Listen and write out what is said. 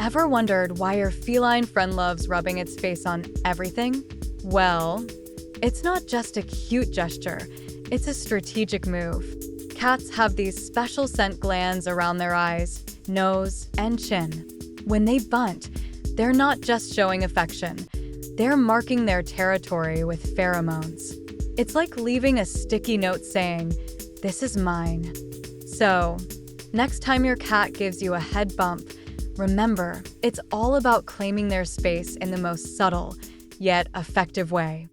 Ever wondered why your feline friend loves rubbing its face on everything? Well, it's not just a cute gesture, it's a strategic move. Cats have these special scent glands around their eyes, nose, and chin. When they bunt, they're not just showing affection, they're marking their territory with pheromones. It's like leaving a sticky note saying, "This is mine." So, next time your cat gives you a head bump, remember, it's all about claiming their space in the most subtle, yet effective way.